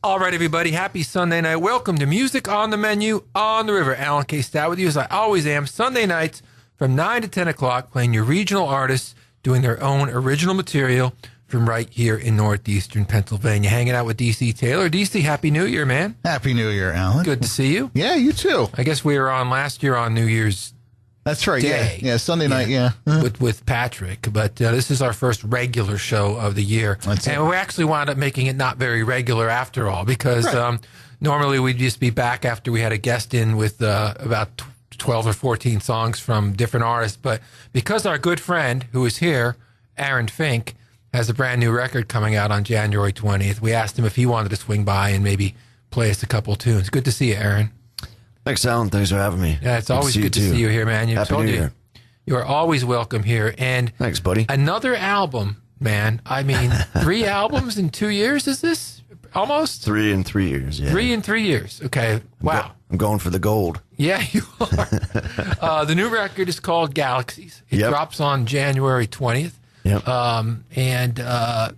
All right, everybody. Happy Sunday night. Welcome to Music on the Menu on the River. Alan K. Stout with you, as I always am. Sunday nights from 9 to 10 o'clock, playing your regional artists doing their own original material from right here in northeastern Pennsylvania. Hanging out with D.C. Taylor. D.C., Happy New Year, man. Happy New Year, Alan. Good to see you. Yeah, you too. I guess we were on last year on New Year's That's right. Day. Yeah, Sunday night. Yeah, with Patrick. But this is our first regular show of the year. And we actually wound up making it not very regular after all, because normally we'd just be back after we had a guest in with about 12 or 14 songs from different artists. But because our good friend who is here, Aaron Fink, has a brand new record coming out on January 20th, we asked him if he wanted to swing by and maybe play us a couple tunes. Good to see you, Aaron. Thanks, Alan. Thanks for having me. Yeah, it's always good to see you here, man. Happy New Year. You are always welcome here. And thanks, buddy. Another album, man. I mean, 3 albums in 2 years, is this? Almost? 3 in 3 years, yeah. 3 in 3 years. Okay. Wow. I'm going for the gold. Yeah, you are. The new record is called Galaxies. It drops on January 20th. Yep.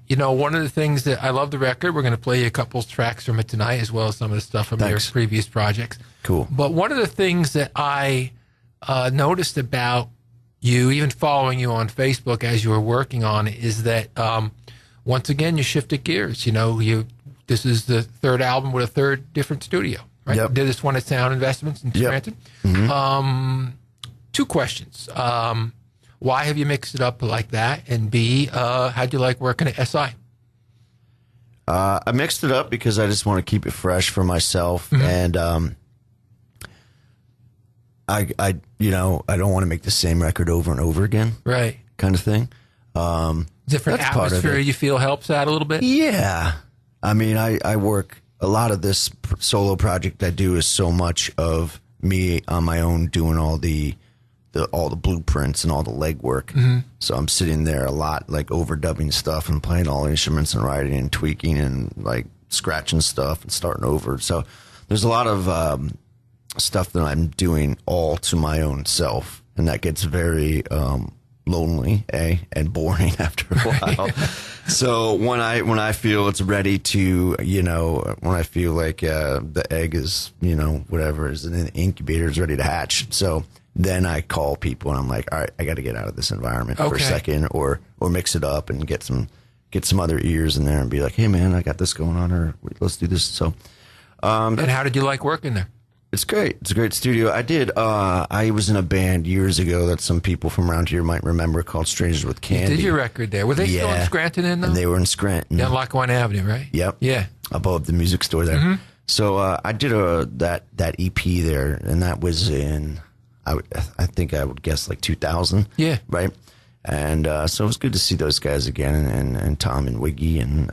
You know, one of the things that I love the record, we're going to play you a couple tracks from it tonight, as well as some of the stuff from your previous projects. Cool. But one of the things that I noticed about you, even following you on Facebook as you were working on it, is that once again you shifted gears. You know, this is the third album with a third different studio, right? Yep. Did this one at Sound Investments in Scranton. Mm-hmm. 2 questions. Why have you mixed it up like that? And B, how'd you like working at SI? I mixed it up because I just want to keep it fresh for myself. And I don't want to make the same record over and over again. Right. Kind of thing. Different atmosphere you feel helps out a little bit? Yeah. I mean, I work, a lot of this solo project I do is so much of me on my own doing all the blueprints and all the legwork. So I'm sitting there a lot, like overdubbing stuff and playing all the instruments and writing and tweaking and like scratching stuff and starting over. So there's a lot of stuff that I'm doing all to my own self, and that gets very lonely, and boring after a while. So when I feel it's ready to, when I feel like the egg is, whatever is in the incubator is ready to hatch. So then I call people and I'm like, all right, I got to get out of this environment for a second, or mix it up and get some other ears in there and be like, hey man, I got this going on, or let's do this. So, and how did you like working there? It's great. It's a great studio. I was in a band years ago that some people from around here might remember called Strangers with Candy. You did your record there. Were they still in Scranton then, though? And they were in Scranton. Down Lackawanna Avenue, right? Yep. Yeah. Above the music store there. So I did that EP there, and that was in, I think I would guess like 2000. Yeah. Right? And so it was good to see those guys again, and Tom and Wiggy, and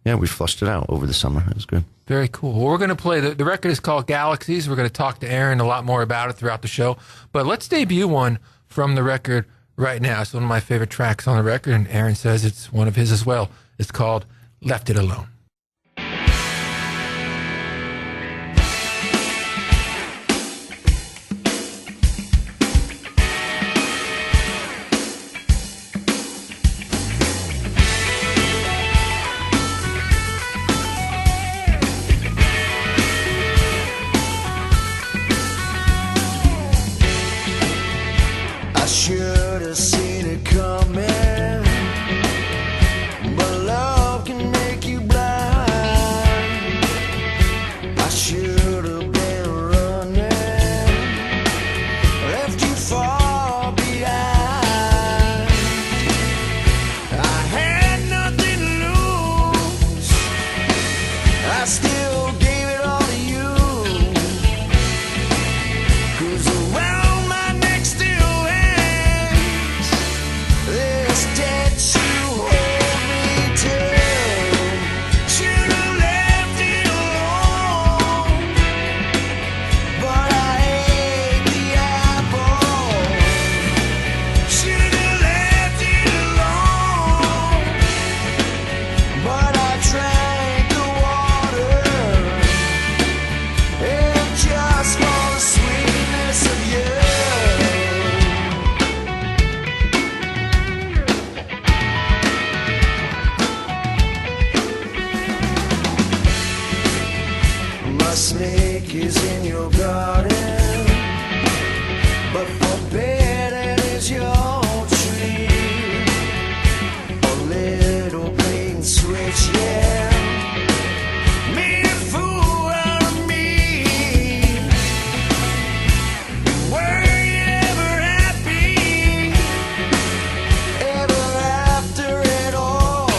we flushed it out over the summer. It was good. Very cool. Well, we're going to play, the record is called Galaxies. We're going to talk to Aaron a lot more about it throughout the show. But let's debut one from the record right now. It's one of my favorite tracks on the record, and Aaron says it's one of his as well. It's called Left It Alone. Should have seen it coming, but love can make you blind. I should have been running, left you far behind. I had nothing to lose, I still gave it all to you, 'cause around my neck still drank the water. a snake is in your garden, but forbidden is your tree. A little bait switch, yeah, made a fool out of me. Were you ever happy, ever after it all?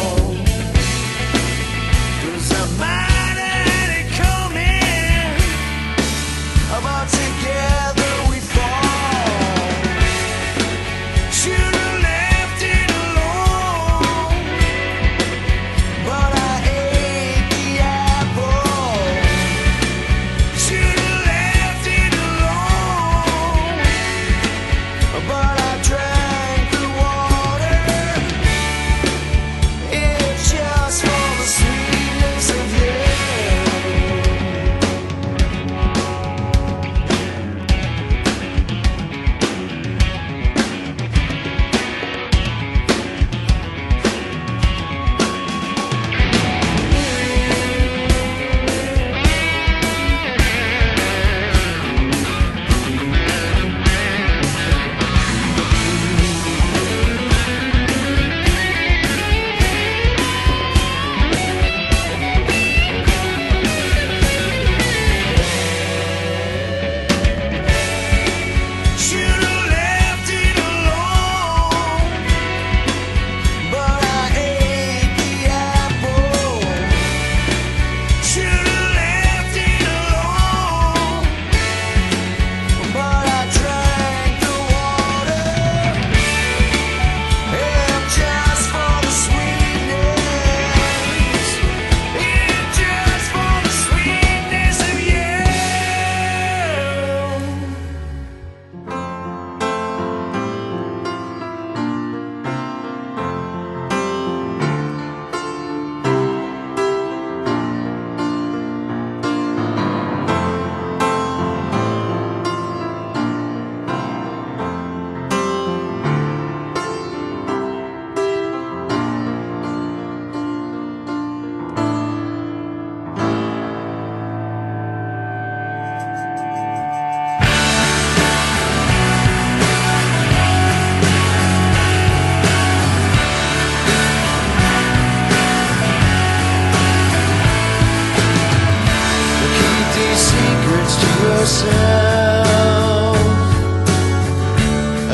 'Cause I might have had it coming, but together we fall. Should've left it alone, but I ate the apple. Should've left it alone, but I drank the water. It's just for the sweetness of you. Should've left it alone, but I ate the apple. Should've left it alone, but I drank the water. And just for the sweetness, and just for the sweetness of you. Keep these secrets to yourself,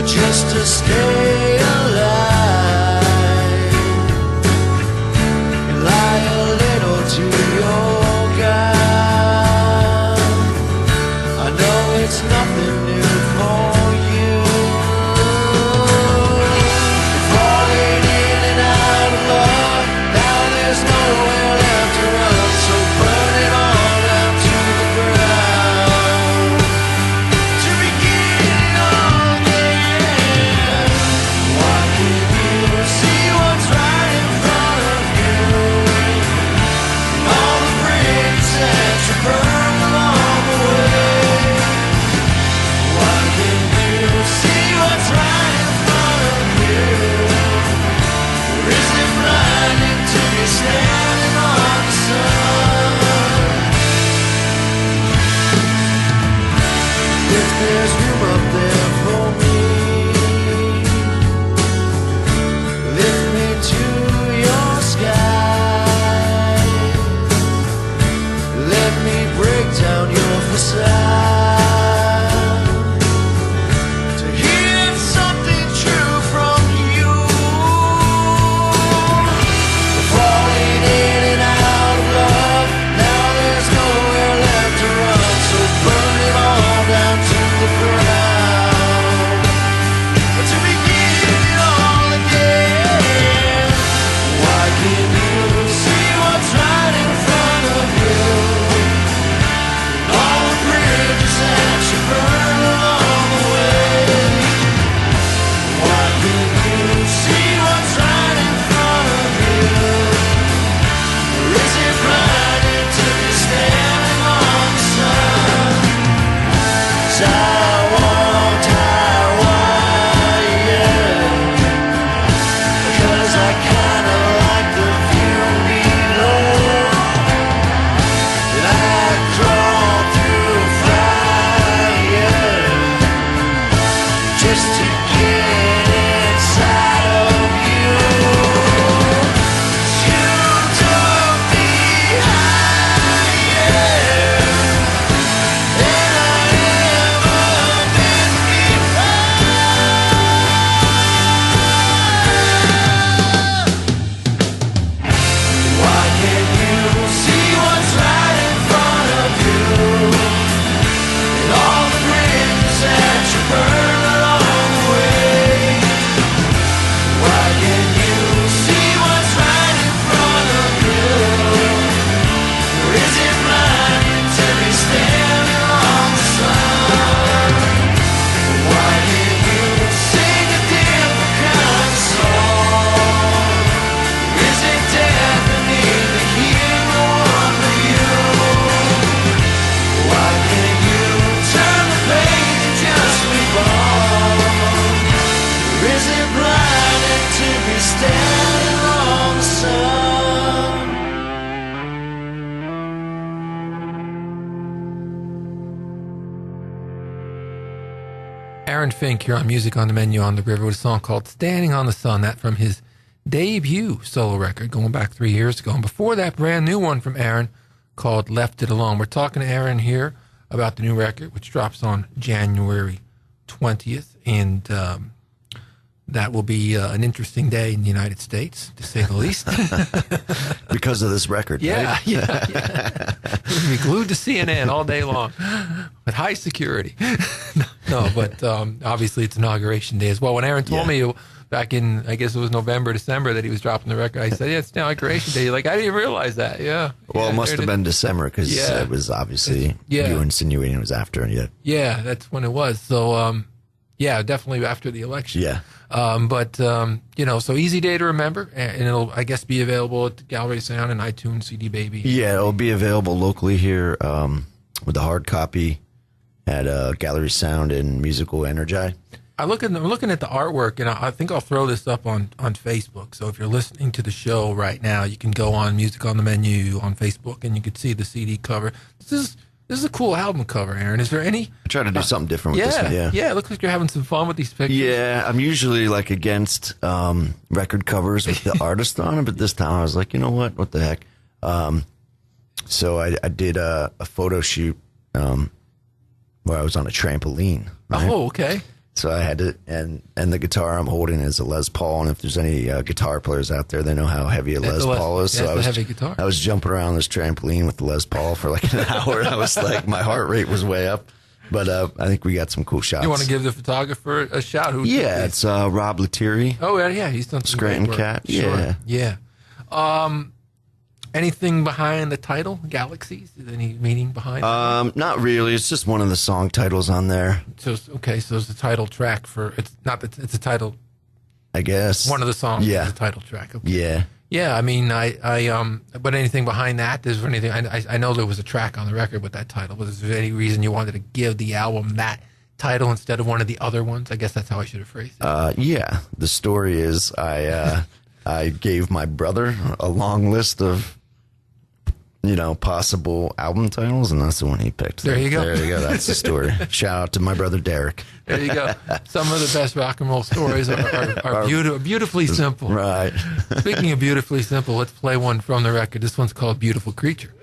just to stay alive. And lie a little to your God. I know it's nothing new for you. Falling in and out of love, now there's nowhere left to run. So burn it all down to the ground, to begin it all again. Why can't you see what's right in front of you? All the bridges that you burned along the way. Why can't you see what's right in front of you? Or is it blinding till you're standing on the sun? If there's room up there for me, lift me to your sky. Let me break down your facade to hear something true from you. Falling in and out of love, now there's nowhere left to run. So burn it all down to the ground, to begin it all again. Why can't you see what's right in front of you? And all the Aaron Fink here on Music on the Menu on the River with a song called Standing on the Sun. That from his debut solo record going back 3 years ago. And before that, brand new one from Aaron called Left It Alone. We're talking to Aaron here about the new record, which drops on January 20th. And that will be an interesting day in the United States, to say the least. Because of this record, yeah, right? yeah. We'll be glued to CNN all day long with high security. No, but obviously it's Inauguration Day as well. When Aaron told me back in, I guess it was November, December, that he was dropping the record, I said, yeah, it's Inauguration Day. You're like, I didn't realize that. Yeah. Well, it must have been December because it was obviously, you were insinuating it was after. Yeah, that's when it was. So, yeah, definitely after the election. Yeah. But so easy day to remember, and it'll, I guess, be available at Gallery Sound and iTunes, CD Baby. Yeah, it'll be available locally here with the hard copy at Gallery Sound and Musical Energi. I'm looking at the artwork, and I think I'll throw this up on Facebook. So if you're listening to the show right now, you can go on Music on the Menu on Facebook, and you can see the CD cover. This is a cool album cover, Aaron. Is there any? I try to do something different with this one. Yeah. It looks like you're having some fun with these pictures. Yeah, I'm usually like against record covers with the artist on it, but this time I was like, you know what? What the heck? So I did a photo shoot where I was on a trampoline. Right? Oh, okay. So I had to, and the guitar I'm holding is a Les Paul, and if there's any guitar players out there, they know how heavy a Les Paul is. So heavy guitar. I was jumping around this trampoline with the Les Paul for like an hour, and I was like, my heart rate was way up. But I think we got some cool shots. You want to give the photographer a shout? It's Rob Lettieri. Oh, yeah, he's done some Scranton great work. Cat. Sure. Yeah. Anything behind the title, Galaxies? Is there any meaning behind it? Not really. It's just one of the song titles on there. So it's the title track for, it's not that it's a title. I guess. One of the songs is the title track. Okay. Yeah. Yeah, I mean, but anything behind that? Is there anything? I know there was a track on the record with that title, but is there any reason you wanted to give the album that title instead of one of the other ones? I guess that's how I should have phrased it. Yeah. The story is I gave my brother a long list of possible album titles, and that's the one he picked. There you go. That's the story. Shout out to my brother Derek. There you go. Some of the best rock and roll stories are beautifully simple. Right. Speaking of beautifully simple, let's play one from the record. This one's called Beautiful Creature.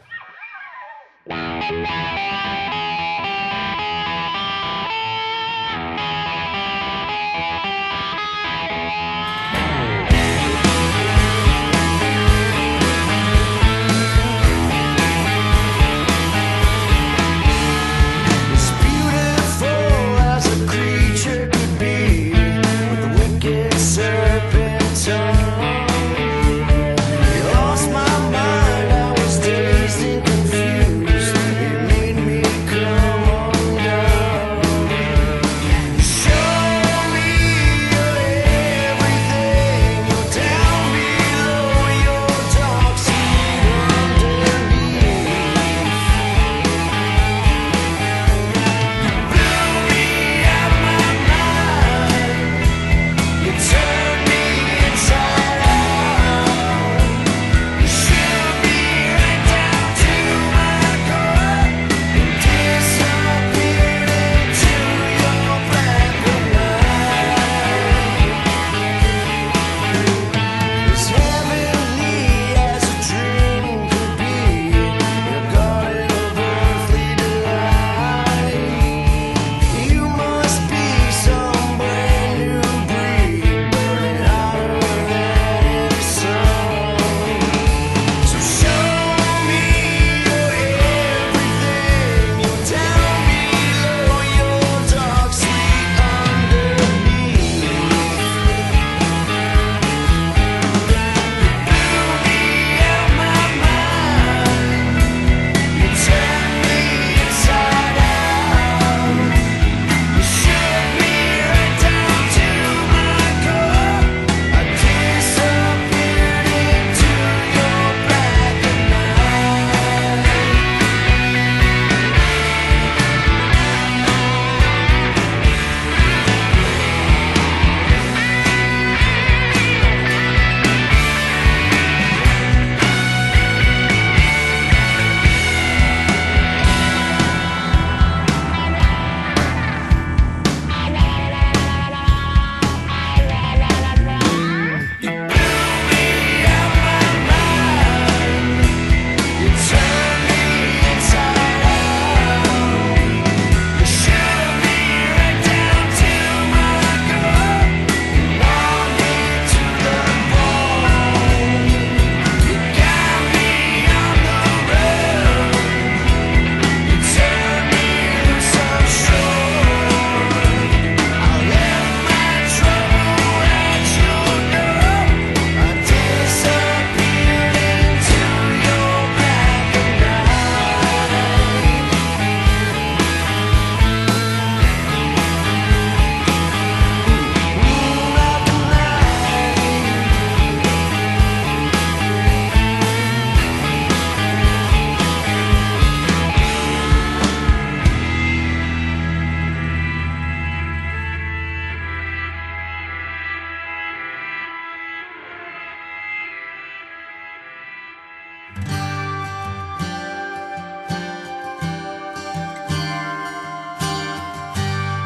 Lost my mind, I was dazed and confused. It made me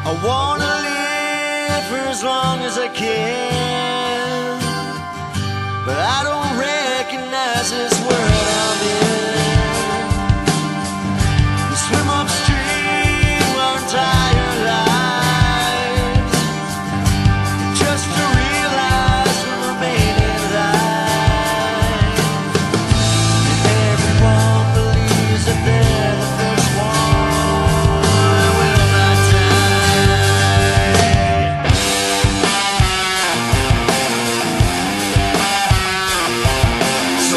I wanna live for as long as I can, but I don't recognize this world I'm in. We swim upstream our entire lives, just to realize we're remaining alive. And everyone believes that they're the first one. I will not die. So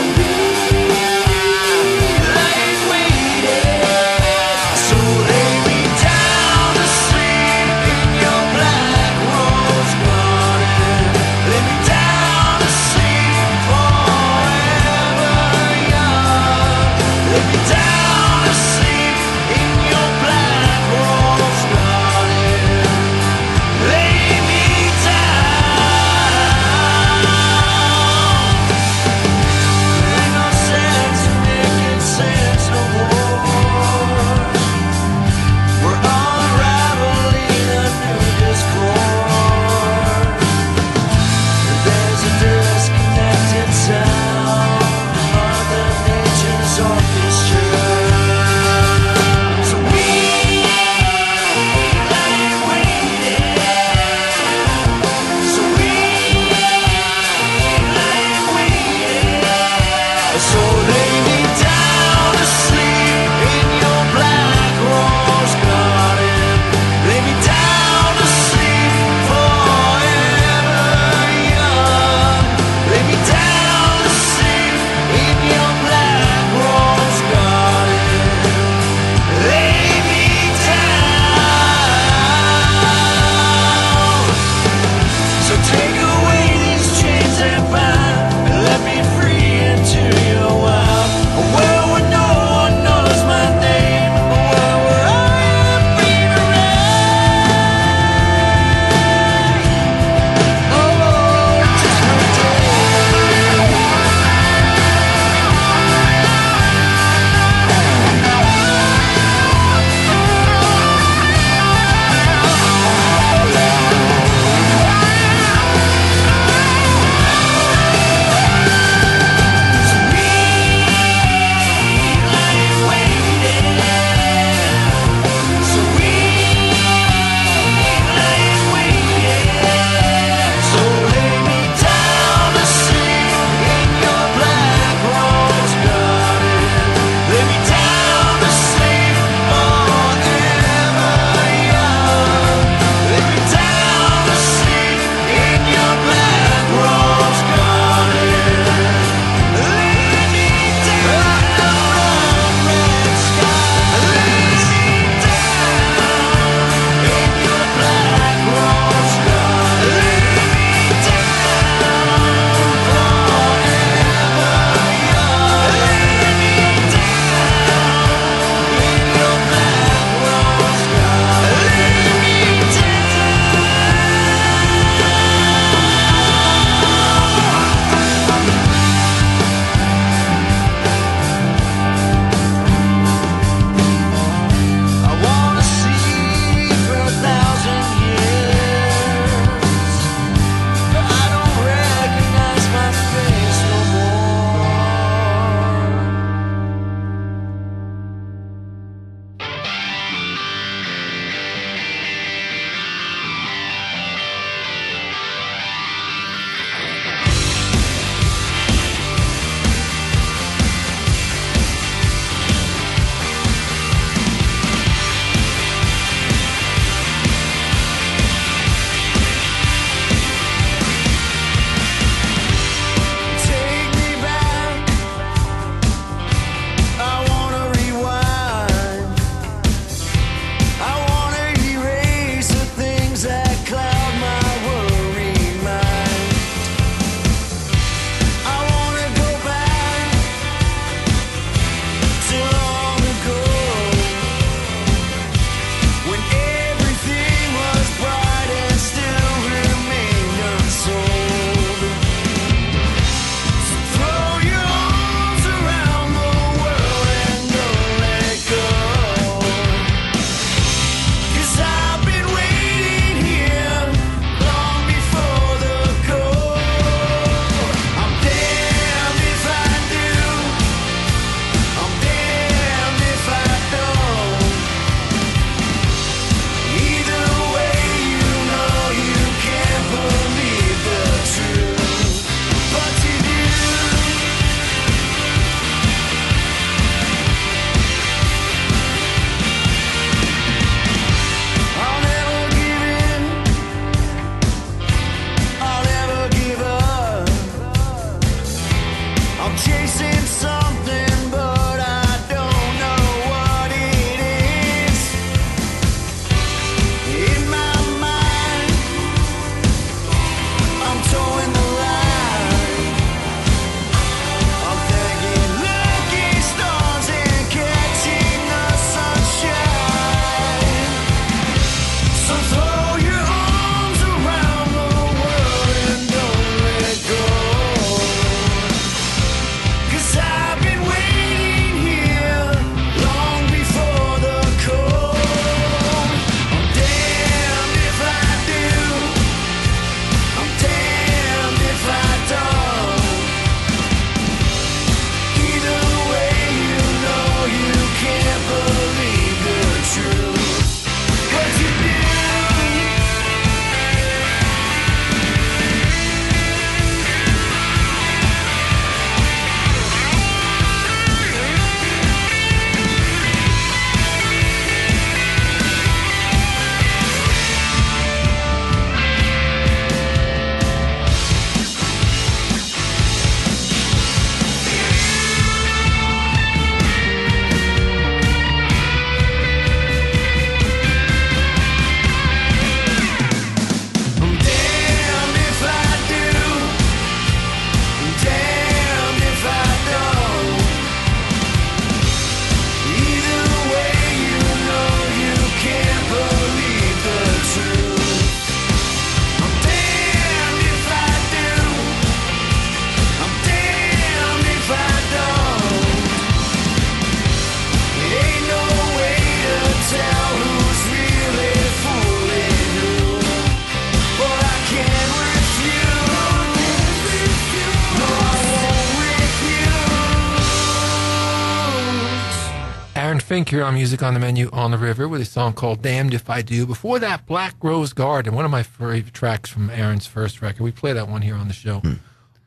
Aaron Fink here on Music on the Menu on the River with a song called Damned If I Do. Before that, Black Rose Garden, one of my favorite tracks from Aaron's first record. We play that one here on the show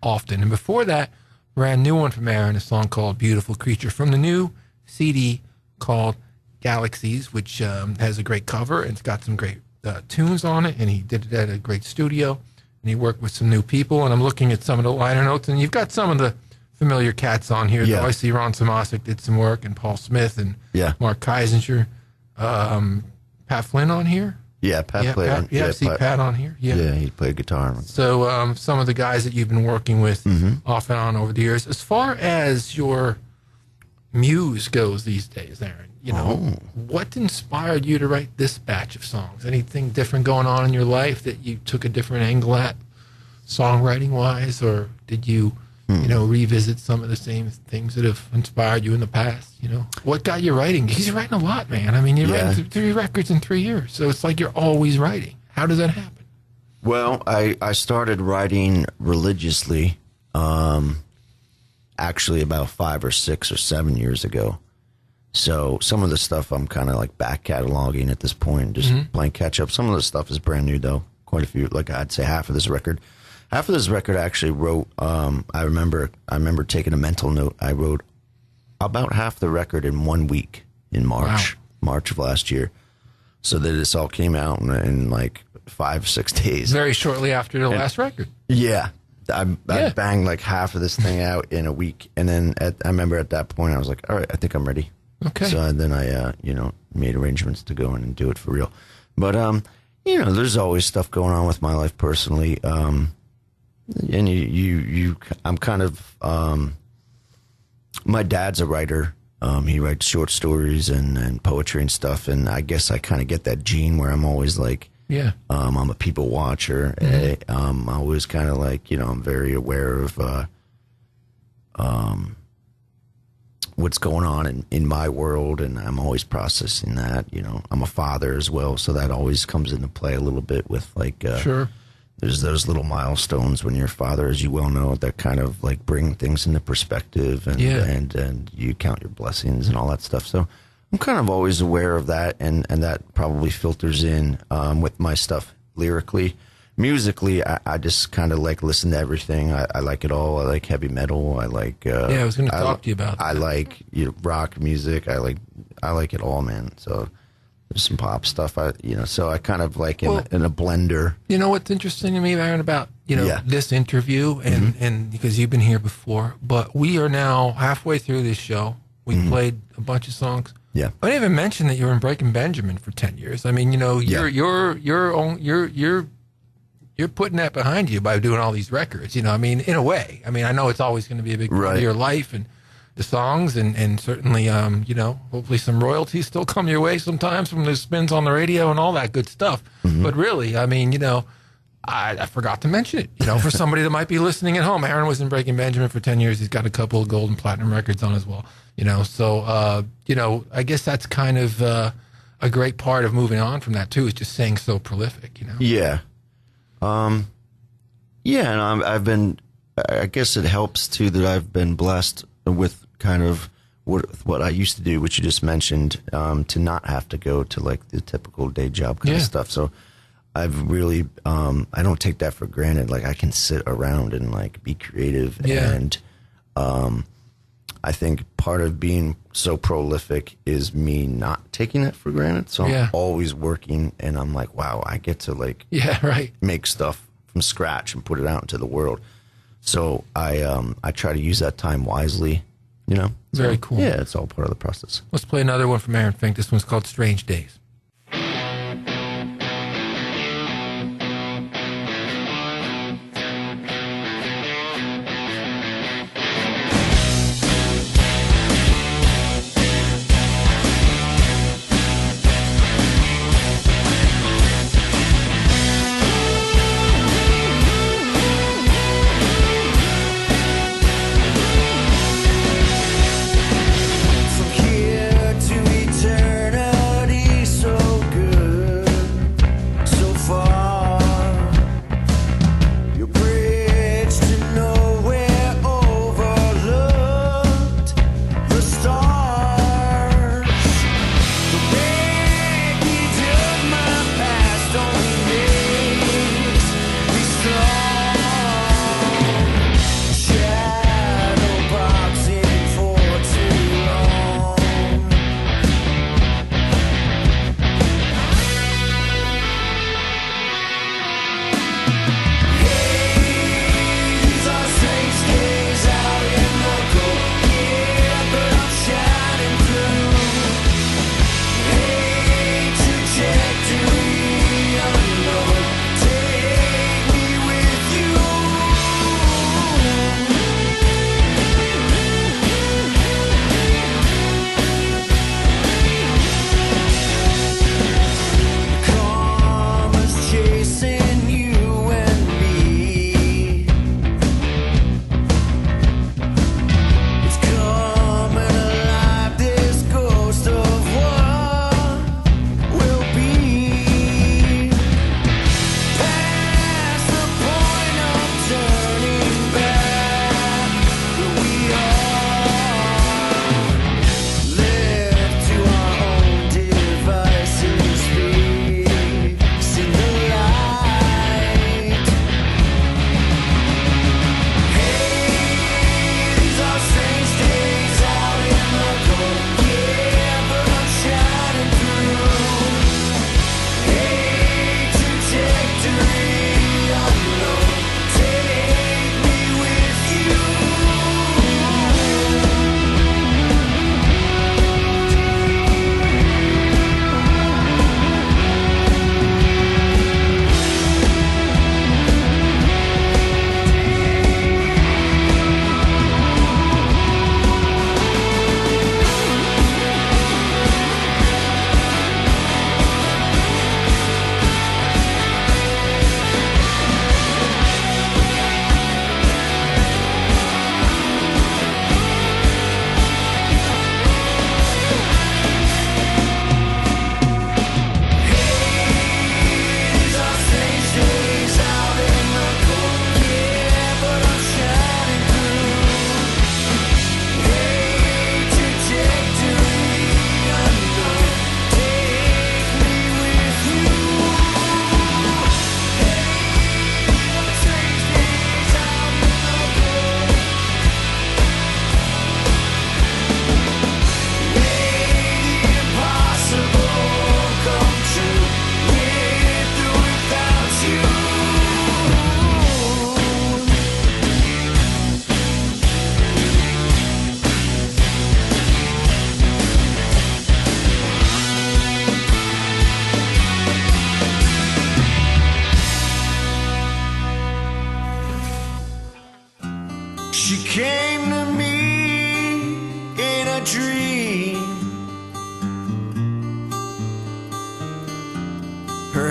often. And before that, brand new one from Aaron, a song called Beautiful Creature from the new CD called Galaxies, which has a great cover and it's got some great tunes on it. And he did it at a great studio and he worked with some new people. And I'm looking at some of the liner notes and you've got some of the familiar cats on here. Yeah. Though I see Ron Samosic did some work, and Paul Smith, and Mark Keisinger, Pat Flynn on here. Yeah, Pat played. I see Pat on here. Yeah, he played guitar. So some of the guys that you've been working with off and on over the years. As far as your muse goes these days, Aaron, what inspired you to write this batch of songs? Anything different going on in your life that you took a different angle at, songwriting wise, or did you? Revisit some of the same things that have inspired you in the past, What got you writing? Because you're writing a lot, man. I mean, you're writing 3 records in 3 years. So it's like you're always writing. How does that happen? Well, I started writing religiously, actually about 5 or 6 or 7 years ago. So some of the stuff I'm kind of like back cataloging at this point, just playing catch up. Some of the stuff is brand new, though. Quite a few, like I'd say half of this record. Half of this record I actually wrote, I remember taking a mental note. I wrote about half the record in 1 week in March of last year. So that this all came out in like 5 or 6 days. Very shortly after the last record. Yeah. I banged like half of this thing out in a week. And then I remember at that point I was like, all right, I think I'm ready. Okay. So then I, made arrangements to go in and do it for real. But, there's always stuff going on with my life personally. And I'm kind of, my dad's a writer. He writes short stories and poetry and stuff. And I guess I kind of get that gene where I'm always like, I'm a people watcher. I'm always kind of like, I'm very aware of, what's going on in my world. And I'm always processing that, I'm a father as well. So that always comes into play a little bit with like, sure. There's those little milestones when you're a father, as you well know, that kind of like bring things into perspective and you count your blessings and all that stuff. So I'm kind of always aware of that, and that probably filters in with my stuff lyrically. Musically, I just kind of like listen to everything. I like it all. I like heavy metal. I like I was going to talk to you about that. I like rock music. I like it all, man. So. There's some pop stuff, so I kind of like in a blender. You know what's interesting to me, Aaron, about this interview, and because you've been here before, but we are now halfway through this show. We played a bunch of songs. Yeah, I didn't even mention that you were in Breaking Benjamin for 10 years. I mean, you're putting that behind you by doing all these records. I mean, in a way. I mean, I know it's always going to be a big part of your life and the songs, and certainly, hopefully some royalties still come your way sometimes from the spins on the radio and all that good stuff. But really, I mean, I forgot to mention it, for somebody that might be listening at home. Aaron was in Breaking Benjamin for 10 years. He's got a couple of gold and platinum records on as well, So, I guess that's kind of a great part of moving on from that, too, is just staying so prolific, Yeah. And I've been, I guess it helps, too, that I've been blessed with kind of what I used to do, which you just mentioned, to not have to go to like the typical day job kind of stuff. So I've really, I don't take that for granted. Like I can sit around and like be creative. And I think part of being so prolific is me not taking that for granted. So I'm always working, and I'm like, wow, I get to like make stuff from scratch and put it out into the world. So I try to use that time wisely, Very cool. Yeah, it's all part of the process. Let's play another one from Aaron Fink. This one's called Strange Days. From here to eternity.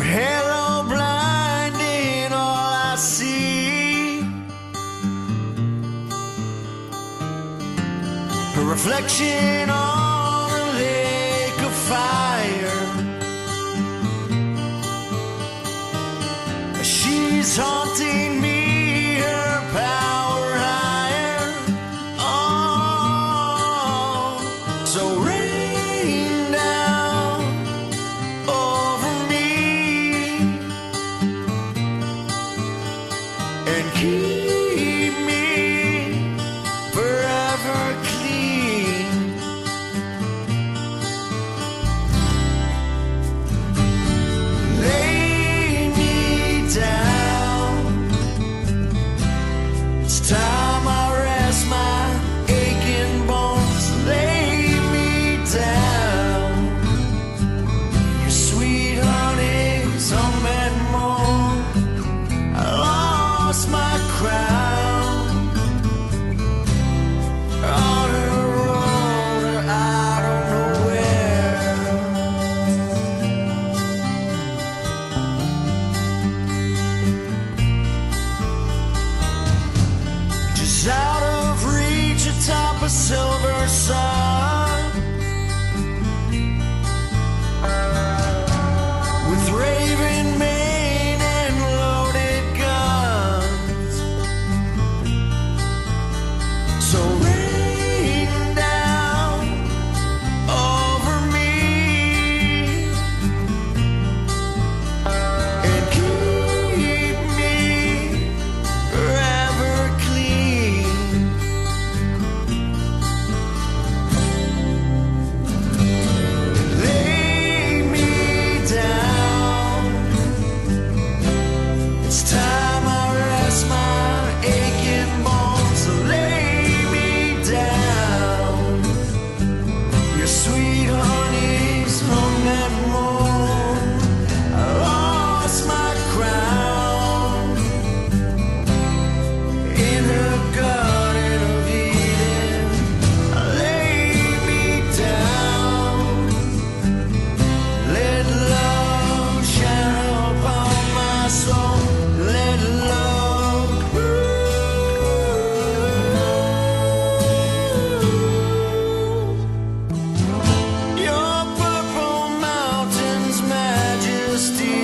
Her halo blinding all I see. Her reflection on a lake of fire. She's haunting me, her power higher. Oh, so rain down over me and keep me forever clean. Lay me down. It's time I rest my aching bones. Lay me down. Your sweet honey, some and more. I lost my crown on a road I don't know where. Just out of reach atop a silver sun, with raven mane and loaded guns. So rain down over me and keep me forever clean. Lay me down. It's time I rest my aching bones. So lay me down. Your sweet honey's home and more. I lost my crown in her garden of Eden. Lay me down. Let love shine upon my soul. Let love your purple mountains, majesty,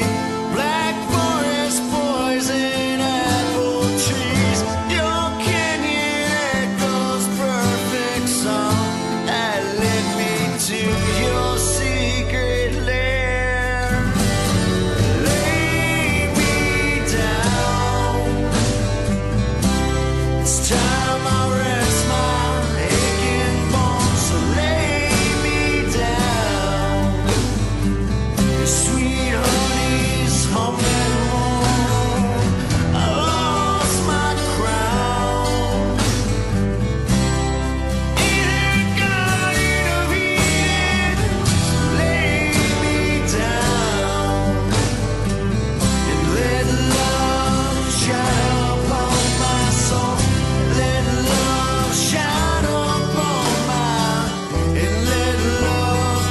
black forest, poison apple trees, your canyon echoes, perfect song that led me to your secret lair. Lay me down. It's time I rest my aching bones. So lay me down. Your sweet honey's home and home. I lost my crown in a garden of Eden. Lay me down and let love shine upon my soul. Let love shine upon my and let love.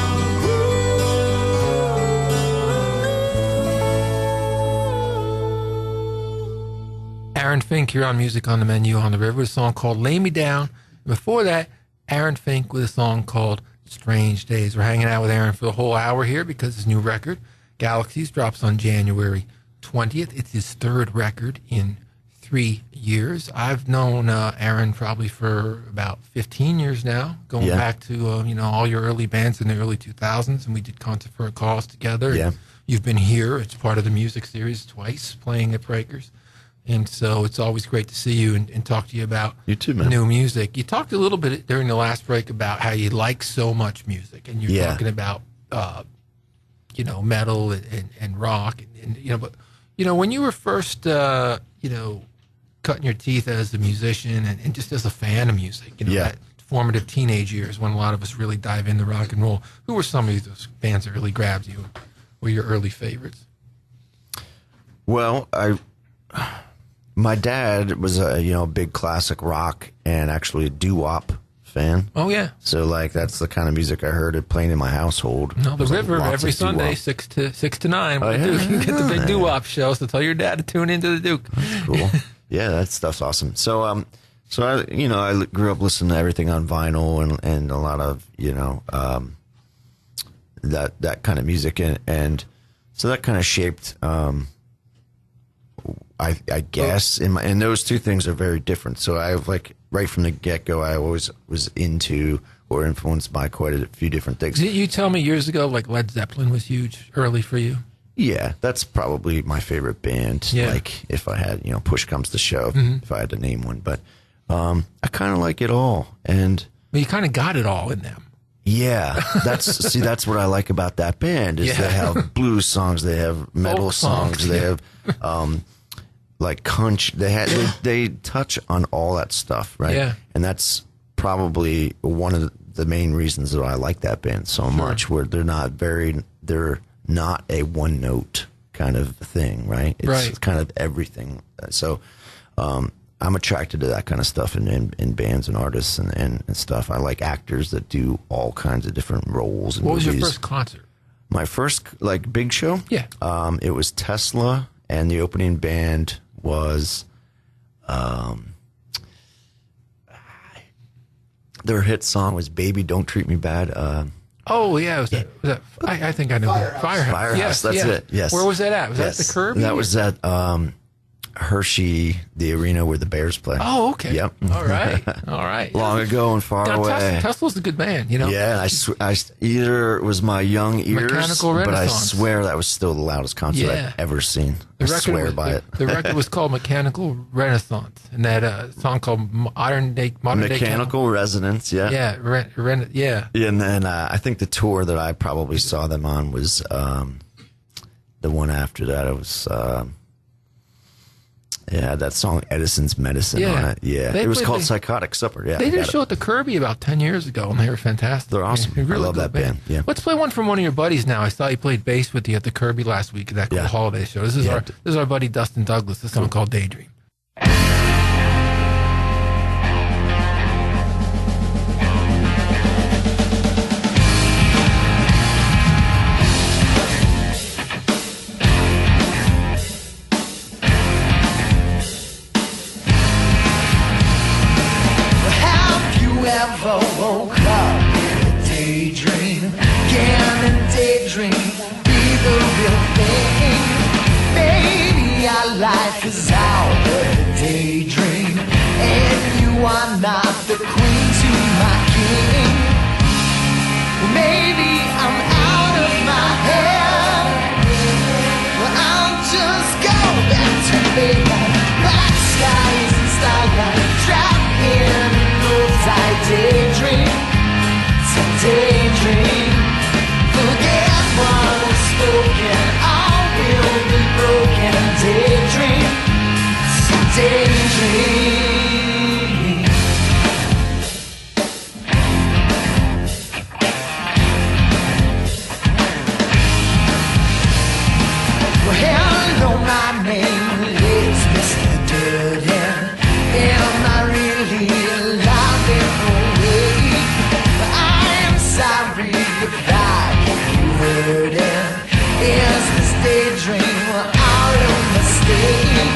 Aaron Fink here on Music on the Menu on the River, a song called Lay Me Down. Before that, Aaron Fink with a song called Strange Days. We're hanging out with Aaron for the whole hour here because his new record, Galaxies, drops on January 20th. It's his third record in 3 years. I've known Aaron probably for about 15 years now, going Yeah. back to all your early bands in the early 2000s, and we did Concert for a Cause together. Yeah. You've been here. It's part of the music series twice, playing at Breakers. And so it's always great to see you and talk to you about You too, man. new music. You talked a little bit during the last break about how you like so much music, and you're Yeah. talking about metal and rock, but when you were first cutting your teeth as a musician and just as a fan of music, that formative teenage years when a lot of us really dive into rock and roll. Who were some of those bands that really grabbed you? Were your early favorites? Well, my dad was a big classic rock and actually a doo-wop fan. Oh yeah. So like that's the kind of music I heard it playing in my household. No, the There's, like, River lots every of Sunday doo-wop. 6 to 9. Oh, yeah? You get the big doo-wop show. So tell your dad to tune into the Duke. Cool. Yeah, that stuff's awesome. So I I grew up listening to everything on vinyl and a lot of that kind of music and so that kind of shaped. I guess and those two things are very different. So I have like right from the get-go, I always was into or influenced by quite a few different things. Did you tell me years ago like Led Zeppelin was huge early for you? Yeah, that's probably my favorite band. Yeah. Like if I had, push comes to shove, Mm-hmm. if I had to name one. But I kind of like it all. And Well, you kind of got it all in them. yeah, that's what I like about that band is Yeah. they have blues songs, they have metal Folk songs, they yeah. have like country. They touch on all that stuff, right? Yeah. And that's probably one of the main reasons that I like that band so much. Where they're not a one note kind of thing, right? It's Right. kind of everything. So I'm attracted to that kind of stuff in bands and artists and stuff. I like actors that do all kinds of different roles. In What was movies. your first concert? My first like big show? Yeah. It was Tesla, and the opening band was their hit song was "Baby Don't Treat Me Bad." Oh yeah, was that I think I know. Firehouse. Firehouse, Yes, that's yeah. it. Yes. Where was that at? Was Yes. that at the Kirby? That was at Hershey, the arena where the Bears play. Oh, okay. Yep. All right. All right. Long ago and far Now, away. Tesla's a good band, you know. Yeah, either it was my young ears, Mechanical but I Renaissance. swear that was still the loudest concert Yeah. I've ever seen. I swear by it. The record was called Mechanical Renaissance, and that song called Modern Day Mechanical Resonance, yeah. Yeah, yeah. And then I think the tour that I probably saw them on was the one after that. It was that song Edison's Medicine Yeah. on it. Yeah, They it was played- called they- Psychotic Supper. Yeah, They I did a got show it. at the Kirby about 10 years ago, and they were fantastic. They're awesome. Yeah, I love good that band. Yeah. Let's play one from one of your buddies now. I saw you played bass with you at the Kirby last week at that cool Yeah. holiday show. This is Yeah. our buddy Dustin Douglas. This song called Daydream. Have you ever woke up in a daydream? Can a daydream be the real thing? Maybe our life is out of a daydream, and you are not the queen to my king. Well, maybe I'm out of my head. Well, I'll just go back to daylight, black skies and starlight, trapped in no tight daydream. It's a daydream. Forget what was spoken, all will be broken. Daydream. It's a daydream. Well, hello, my name is Mr. Durden, and I really love it away. But I am sorry if I get you hurting. Is this daydream out of mistake?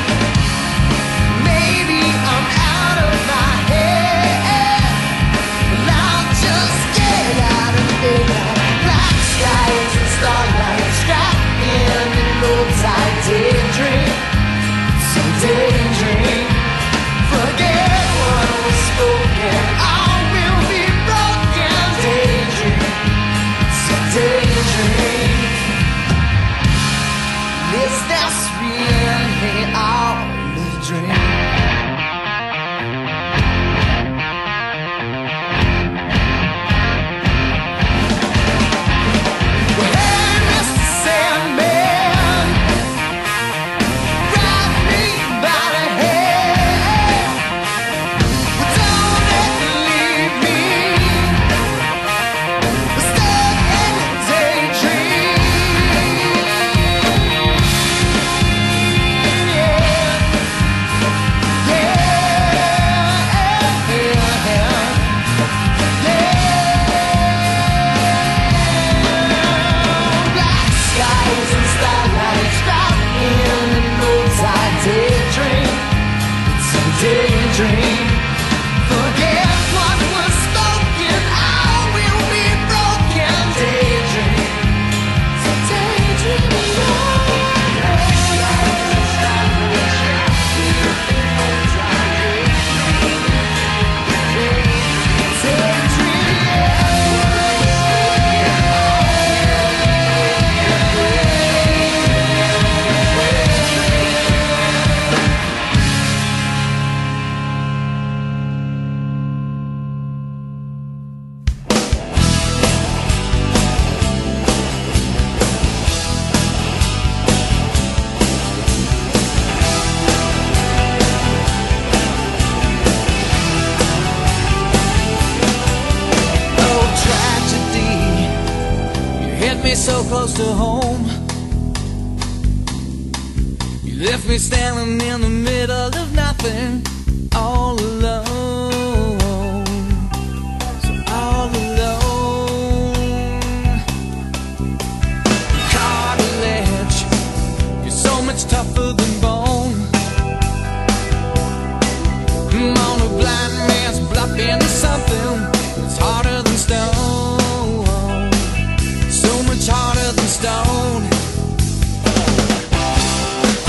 Maybe I'm out of my head. Well, I'll just get out of daylight, black skies and starlight, strapped in an old-tight daydream. So daydream, forget what was spoken, all will be broken. Daydream, so daydream. daydream. Forget what was spoken, all will be broken. Daydream, so daydream alone. Me so close to home, you left me standing in the middle of nothing, all alone, so all alone. Cartilage, you're so much tougher than bone. I'm on a blind man's bluff into something that's harder than stone. Harder than stone.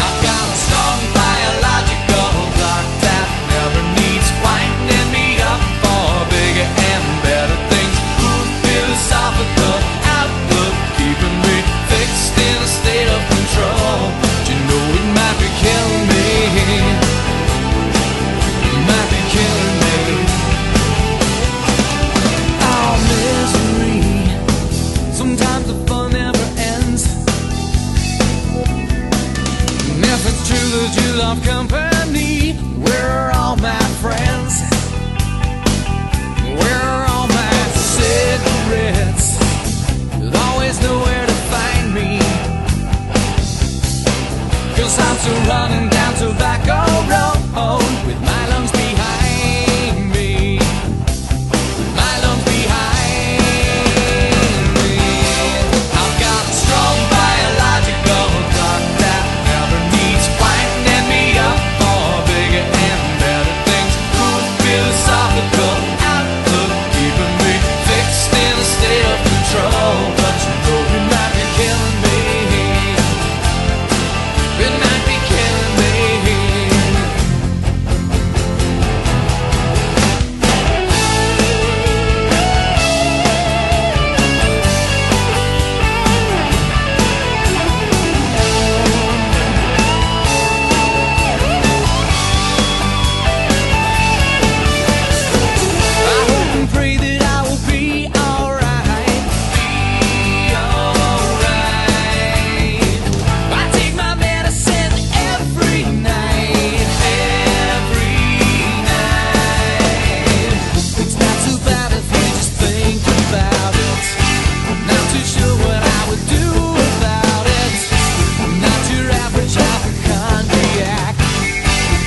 I've got a strong biological clock that never needs winding me up for bigger and better things. Whose philosophical outlook keeping me fixed in a state of control? But you know it might be killing me. It might be killing me. Oh, misery. Sometimes the fun never ends. And if it's true that you love company, where are all my friends? Where are all my cigarettes? There's always nowhere to find me, 'cause I'm still running down Tobacco Road with my lungs behind me. With my lungs behind me. I've got a strong biological clock that never needs winding me up for bigger and better things. Cool philosophical outlook keeping me fixed in a state of control. But you know it might be killing me. It might be killing me. I hope and pray that I will be alright. Be alright. I take my medicine every night. Every night. It's not too bad if we just think about it. Not too sure what I would do about it. Not your average hypochondriac,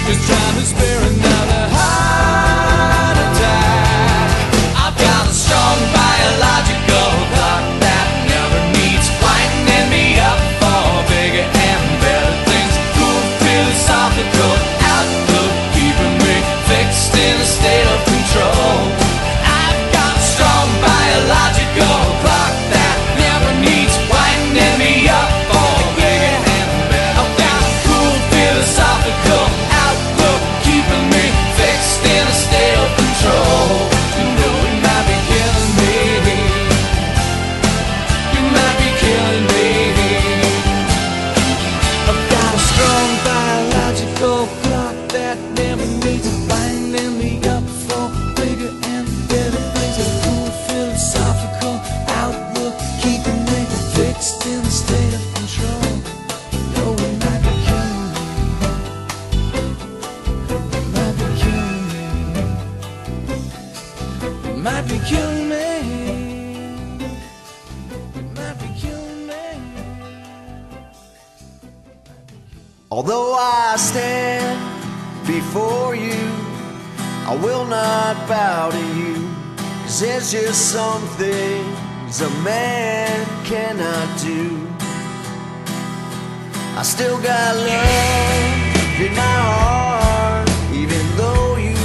just trying to spare another heart attack. I've got a strong biological clock that never needs winding me up for bigger and better things. Cool philosophical outlook keeping me fixed in a state of control. I've got a strong biological clock that never needs winding me up for bigger and better. I've got a cool philosophical outlook keeping me fixed in a state of control. You know it might be killing me. You might be killing me. I've got a strong biological clock that never needs winding me up for bigger and better things. A cool philosophical outlook keeping me fixed in a state of control. You know it might be killing me. It might be killing me. It might be killing me. It might be killing me. Although I stand before you, I will not bow to you. 'Cause there's just some things a man cannot do. I still got love in my heart, even though you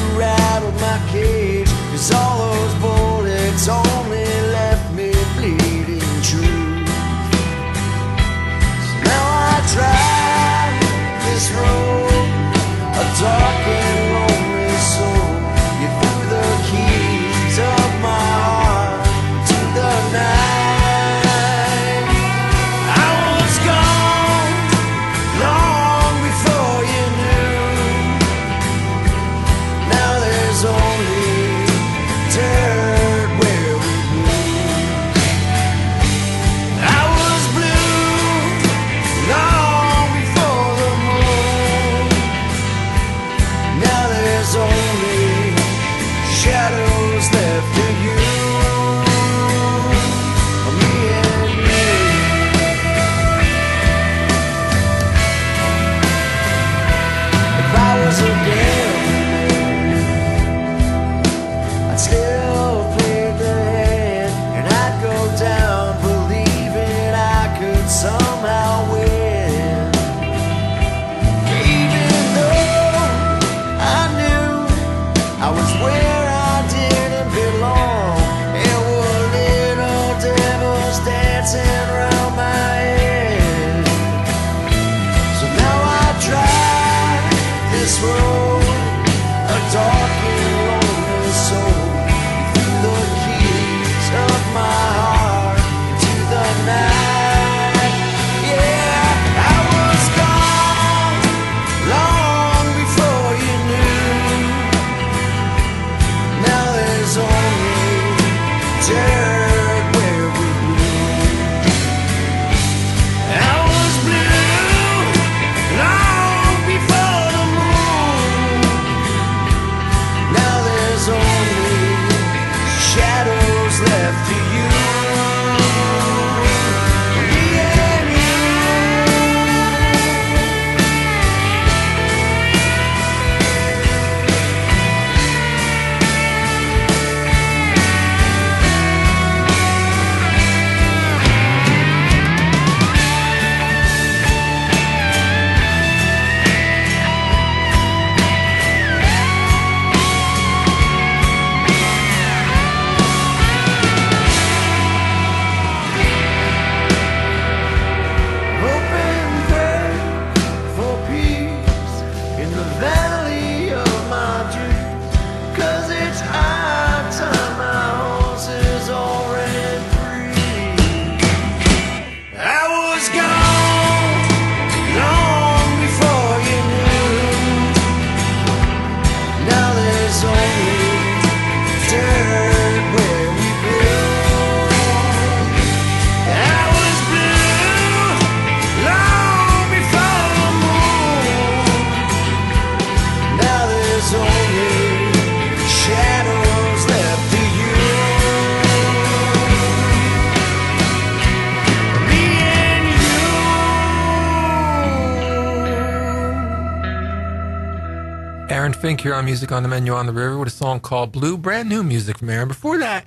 Aaron Fink here on Music on the Menu on the River with a song called Blue. Brand new music from Aaron. Before that,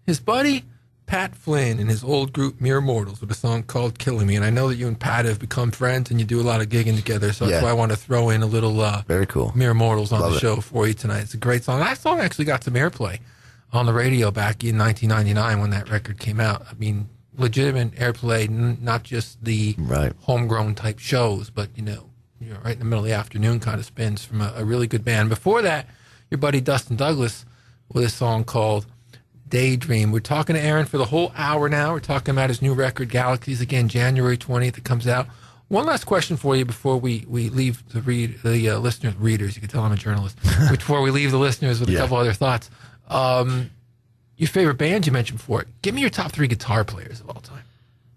his buddy Pat Flynn and his old group Mere Mortals with a song called Killing Me. And I know that you and Pat have become friends and you do a lot of gigging together, so that's why I want to throw in a little very cool Mere Mortals on Love the it. show for you tonight. It's a great song. That song actually got some airplay on the radio back in 1999 when that record came out. I mean, legitimate airplay, not just the homegrown type shows, but you know, right in the middle of the afternoon kind of spins from a really good band. Before that, your buddy Dustin Douglas with a song called Daydream. We're talking to Aaron for the whole hour now. We're talking about his new record, Galaxies, again, January 20th. It comes out. One last question for you before we leave the listeners, readers. You can tell I'm a journalist. Before we leave the listeners with a couple other thoughts. Your favorite band you mentioned before. Give me your top 3 guitar players of all time.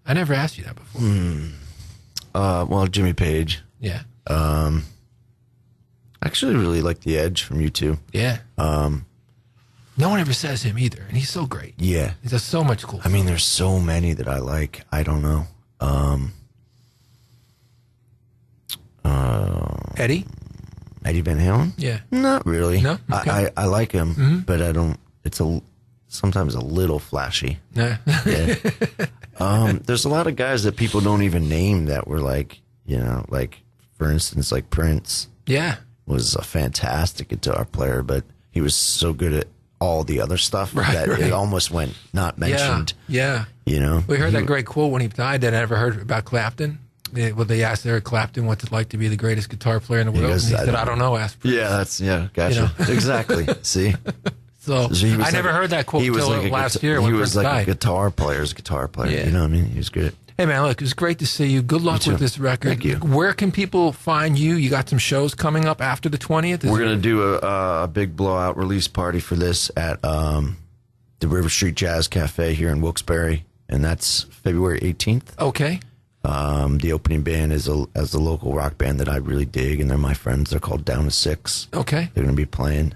I never asked you that before. Well, Jimmy Page. Yeah. I actually really like The Edge from U2. Yeah. No one ever says him either, and he's so great. Yeah. He does so much cool I mean, there's so many that I like. I don't know. Eddie Van Halen? Yeah. Not really. No? Okay. I like him, but I don't. It's sometimes a little flashy. Yeah. Yeah. There's a lot of guys that people don't even name that were like, like for instance, like Prince. Yeah. Was a fantastic guitar player, but he was so good at all the other stuff that it almost went not mentioned. Yeah. We heard that great quote when he died that I never heard about Clapton. They asked Eric Clapton what's it like to be the greatest guitar player in the world. And he said, I don't know, ask Prince. Gotcha. Exactly. See? So I never heard that quote until last year when Prince died. He was like a guitar player. Yeah. You know what I mean? He was good. Hey, man, look, it was great to see you. Good luck with this record. Thank you. Where can people find you? You got some shows coming up after the 20th? We're going to do a big blowout release party for this at the River Street Jazz Cafe here in Wilkes-Barre, and that's February 18th. Okay. The opening band is a local rock band that I really dig, and they're my friends. They're called Down to Six. Okay. They're going to be playing.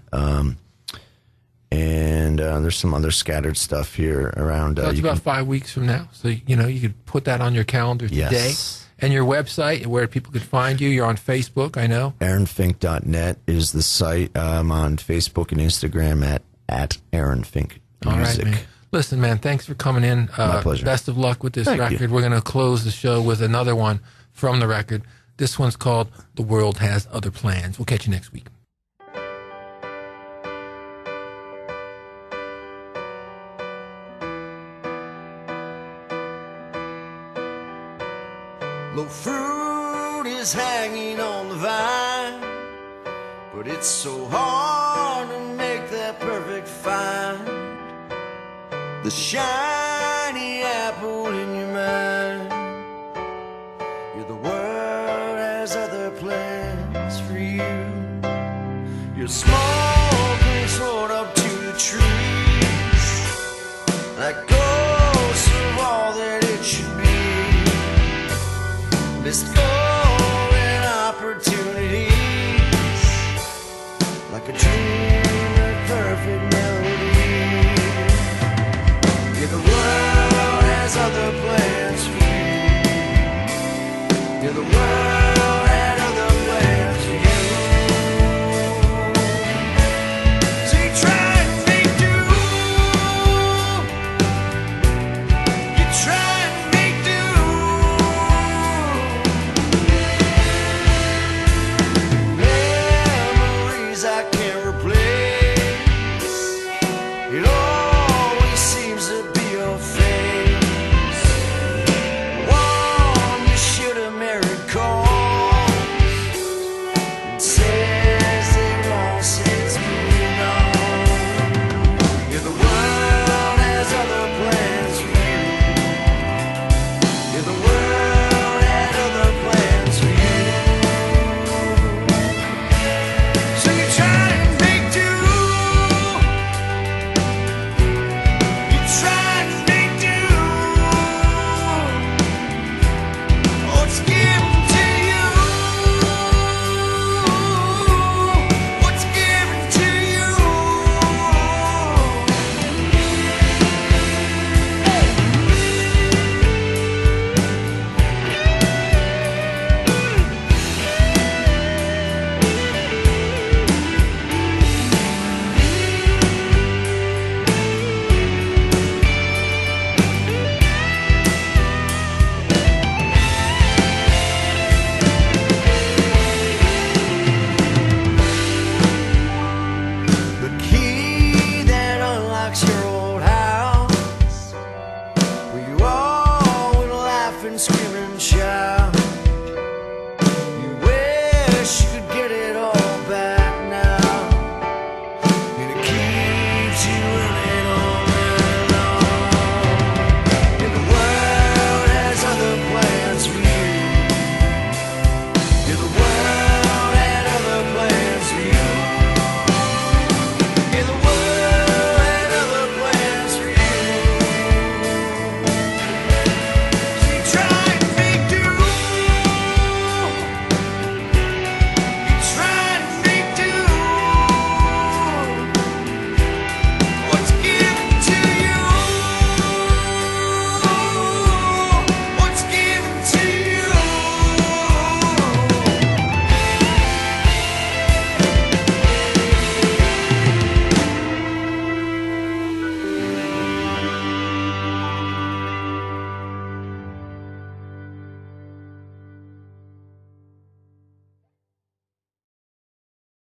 And there's some other scattered stuff here around. That's about 5 weeks from now. So, you could put that on your calendar today. Yes. And your website, where people could find you. You're on Facebook, I know. AaronFink.net is the site. I'm on Facebook and Instagram at Aaron Fink Music. All right, man. Listen, man, thanks for coming in. My pleasure. Best of luck with this Thank record. you. We're going to close the show with another one from the record. This one's called The World Has Other Plans. We'll catch you next week. Low fruit is hanging on the vine, but it's so hard to make that perfect find. The shiny apple in your mind. The world has other plans for you. Your smoke can soar up to the trees, like ghosts of all that it should be. Missed golden opportunities, like a dream of perfect melody. Yeah, the world has other plans for you. Yeah, the world had other plans for you. So you try and make do. You try and make do. and screaming.